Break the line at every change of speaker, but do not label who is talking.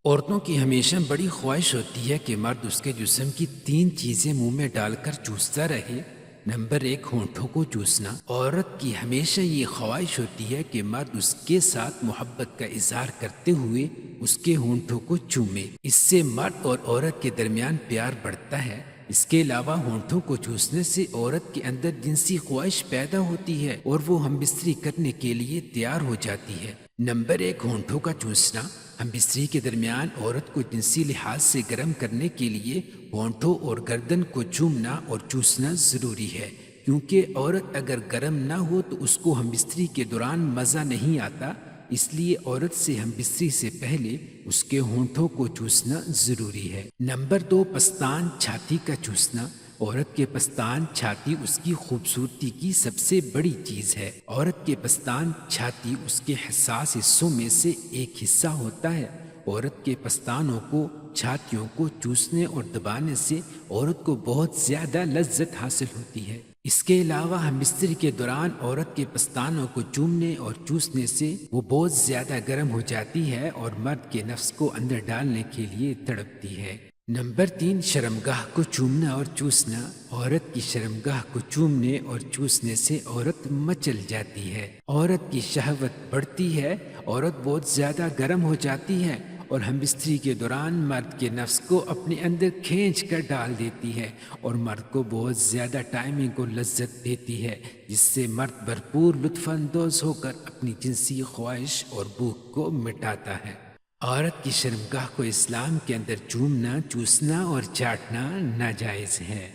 عورتوں کی ہمیشہ بڑی خواہش ہوتی ہے کہ مرد اس کے جسم کی 3 چیزیں منہ میں ڈال کر چوستا رہے۔ نمبر 1، ہونٹوں کو چوسنا۔ عورت کی ہمیشہ یہ خواہش ہوتی ہے کہ مرد اس کے ساتھ محبت کا اظہار کرتے ہوئے اس کے ہونٹوں کو چومے۔ اس سے مرد اور عورت کے درمیان پیار بڑھتا ہے۔ اس کے علاوہ ہونٹوں کو چوسنے سے عورت کے اندر جنسی خواہش پیدا ہوتی ہے اور وہ ہم بستری کرنے کے لیے تیار ہو جاتی ہے۔ نمبر 1، ہونٹوں کا چوسنا۔ ہم بستری کے درمیان عورت کو جنسی لحاظ سے گرم کرنے کے لیے ہونٹوں اور گردن کو چومنا اور چوسنا ضروری ہے، کیونکہ عورت اگر گرم نہ ہو تو اس کو ہم بستری کے دوران مزہ نہیں آتا۔ اس لیے عورت سے ہم بستری سے پہلے اس کے ہونٹوں کو چوسنا ضروری ہے۔ نمبر 2، پستان چھاتی کا چوسنا۔ عورت کے پستان چھاتی اس کی خوبصورتی کی سب سے بڑی چیز ہے۔ عورت کے پستان چھاتی اس کے حساس حصوں میں سے ایک حصہ ہوتا ہے۔ عورت کے پستانوں کو چھاتیوں کو چوسنے اور دبانے سے عورت کو بہت زیادہ لذت حاصل ہوتی ہے۔ اس کے علاوہ ہم بستر کے دوران عورت کے پستانوں کو چومنے اور چوسنے سے وہ بہت زیادہ گرم ہو جاتی ہے اور مرد کے نفس کو اندر ڈالنے کے لیے تڑپتی ہے۔ نمبر 3، شرمگاہ کو چومنا اور چوسنا۔ عورت کی شرمگاہ کو چومنے اور چوسنے سے عورت مچل جاتی ہے، عورت کی شہوت بڑھتی ہے، عورت بہت زیادہ گرم ہو جاتی ہے اور ہم بستری کے دوران مرد کے نفس کو اپنے اندر کھینچ کر ڈال دیتی ہے اور مرد کو بہت زیادہ ٹائمنگ کو لذت دیتی ہے، جس سے مرد بھرپور لطف اندوز ہو کر اپنی جنسی خواہش اور بھوک کو مٹاتا ہے۔ عورت کی شرمگاہ کو اسلام کے اندر چومنا، چوسنا اور چاٹنا ناجائز ہے۔